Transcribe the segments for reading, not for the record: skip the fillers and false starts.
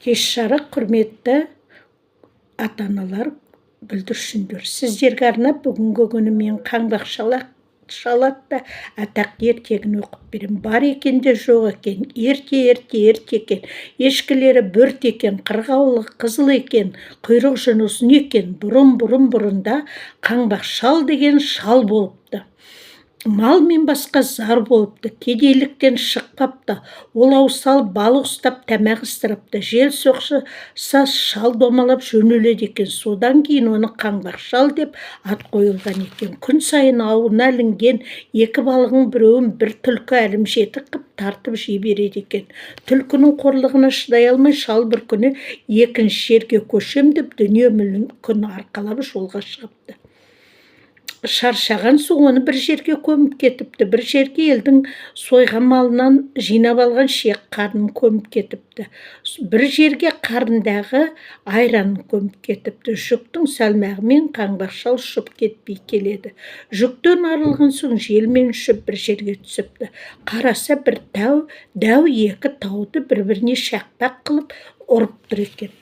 Кеш жарық құрметті ата-аналар, бүлдіршіндер. Сіздерге арнап бүгінгі күні мен қаңбақ шалатта атақ ертегін оқып берем. Бар екен де жоқ екен, ерте екен, ешкілері бүрт екен, қырғауылы қызыл екен, құйрық жүні ұзын екен. Бұрында қаңбақ шал деген шал болыпты. Мал мен басқа зар болыпты, кедейліктен шықпапты. Ол аусал балық ұстап тәмәк ыстырыпты. Жел соқса шал домалап жөнеледі екен. Содан кейін оны қаңбақ шал деп ат қойылған екен. Күн сайын ауына ілінген екі балығың біреуін бір түлкі әлімжеті қып тартып жей береді екен. Түлкінің қорлығына шыдай алмай шал бір күні екінші жерге көшем деп дүние мүлкін арқалап жолға шығыпты. Шаршаған соң оны бір жерге көміп кетіпті. Бір жерге елдің сойған малынан жинап алған шек қарнын көміп кетіпті. Бір жерге қарындағы айранын көміп кетіпті. Жүктің сәлмағымен қаңбақ шал ұшып кетпей келеді. Жүктен арылған соң желмен ұшып бір жерге түсіпті. Қараса бір дәу екі тауды бір-біріне шақпақ қылып ұрып тұр екен.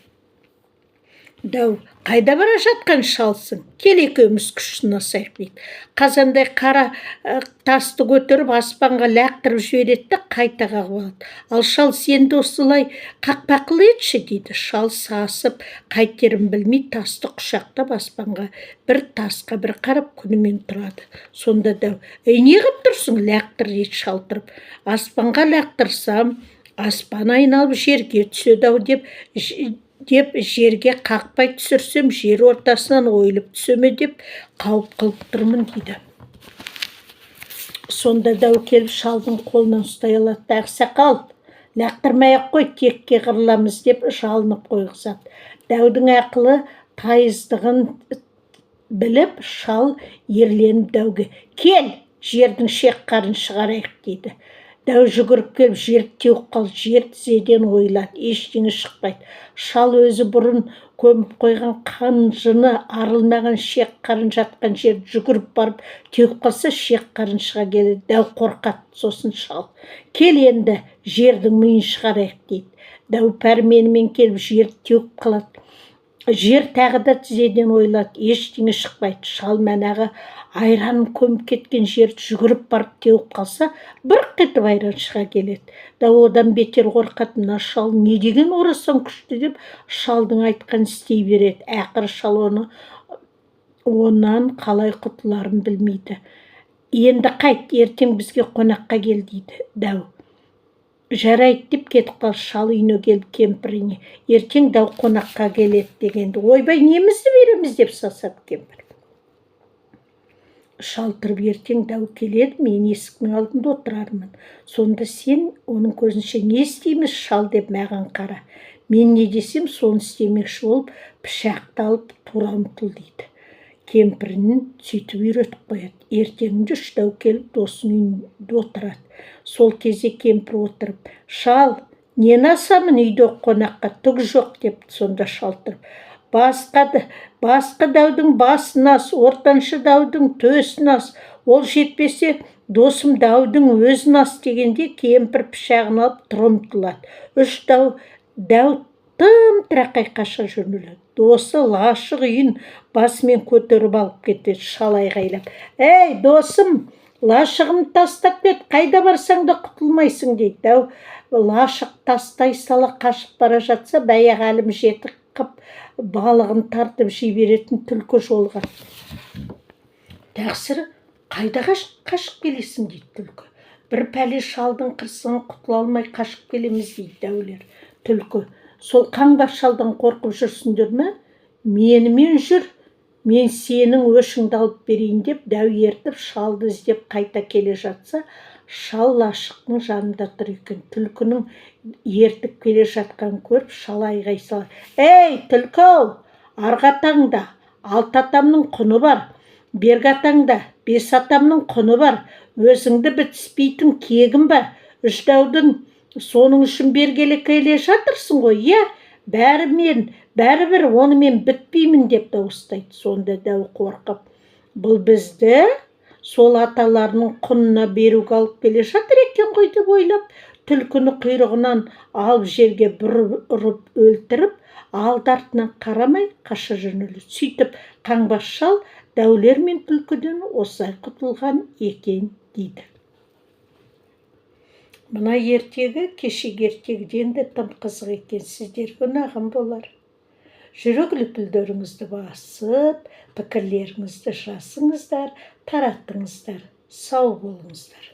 Дәу, қайда бара жатқан шалсың? Кел екеуміз күш сынасайық дейді. Қазандай қара тасты көтеріп аспанға лақтырып жібереді, қайта қағып алады. Ал шал, сен де осылай қақпақ қыл етші дейді. Шал сасып, қайтерін білмей тасты құшақтап аспанға бір тасқа бір қарап күнімен тұрады. Сонда дәу, не қып тұрсың? Лақтыр дейді шал тұрып. Аспанға лақтырсам, аспан айналып жерге түседі-ау деп жерге қақпай түсірсем, жер ортасынан ойылып түсеме деп қауіп қылып тұрмын дейді. Сонда дәу келіп шалдың қолынан ұстай алады. Ақсақал, лақтырмай-ақ қой, текке қырыламыз деп жалынып қойғызады. Дәудің ақылы тайыздығын біліп, шал ерленіп дәуге, кел, жердің шек қарын шығарайық дейді. Дәу жүгіріп келіп жерді теуіп қалды. Жер тізеден ойылады, ештеңе шықпайды. Шал өзі бұрын көміп қойған қанжыны арылмаған шек қарын жатқан жерді жүгіріп барып теуіп қалса, шек қарын шыға келеді. Дәу қорқады. Сосын шал, кел енді жердің миын шығарайық дейді. Дәу пәрменімен келіп жерді теуіп қалады. Жер тағы да тізеден ойылады, ештеңе шықпайды. Шал мәнағы айранын көміп кеткен жерді жүгіріп барып теуіп қалса, бұрқ етіп айран шыға келеді. Дәу одан бетер қорқады. Мына шал не деген орасан күшті деп шалдың айтқан істей береді. Ақыры шал онан қалай құтыларын білмейді. Енді қайт, ертең бізге қонаққа кел дейді дәу. Жарайды деп кетіп қалды. Шал үйіне келіп кемпіріне, ертең дәу қонаққа келеді дегенді. Ойбай, немізді береміз деп сасады кемпір. Шал тұрып, ертең дәу келеді, мен есіктің алдында отырармын. Сонда сен оның көзінше не істейміз, шал деп маған қара. Мен не десем, соны істемекші болып, пышақты алып тура ұмтыл дейді. Кемпірін сөйтіп үйретіп қояды. Ертеңінде дәу келіп досының үйінде отырады. Сол кезде кемпір отырып, шал, нені асамын үйде қонаққа, түк жоқ деп. Сонда шал тұрып, басқа дәудің басын ас, ортаншы дәудің төсін ас, ол жетпесе досым дәудің өзін ас дегенде кемпір пышағын алып тұра ұмтылады. Үш дәу тым-тырақай қаша жөнеледі. Досы лашық үйін басымен көтеріп алып кетеді. Шал айғайлап, ей досым, лашығын тастап кет, қайда барсаң да құтылмайсың дейді. Дәу лашық тастай сала қашып бара жатса, баяғы әлімжеті қып балығын тартып жей беретін түлкі жолға. Тақсыр, қайда қашып келесің дейді түлкі. Бір пәле шалдың қырсығын құтыла алмай қашып келеміз дейді дәулер. Түлкі, сол қаңбақ шалдан қорқып жүрсіңдер ме? Менімен жүр, мен сенің өшіңді алып берейін деп дәу ертіп шалды іздеп қайта келе жатса, шал лашықтың жанында тұр екен. Түлкінің ертіп келе жатқан көріп, шал айғай салады. Ей, түлкі-ау, арғы атаңда 6 атамның құны бар, бергі атаңда 5 атамның құны бар, өзіңді бітіспейтін кегім бар. 3 дәудің соның үшін бергелі келе жатырсың ғой, иә? Бәрібір оны мен бітпеймін деп дауыстайды. Сонда дәу қорқып, бұл бізді сол аталарының құнына беруге алып келе жатыр екен ғой деп ойлап, түлкіні құйрығынан алып жерге бір ұрып өлтіріп, алды артынан қарамай қаша жөнелді. Сөйтіп қаңбақ шал дәулер мен түлкіден осылай құтылған екен дейді. Мына ертегі кешегі ертегіден де тым қызық екен, сіздерге ұнаған болар. Жүрек лүпілдеріңізді басып, пікірлеріңізді жазыңыздар, тараттыңыздар. Сау болыңыздар.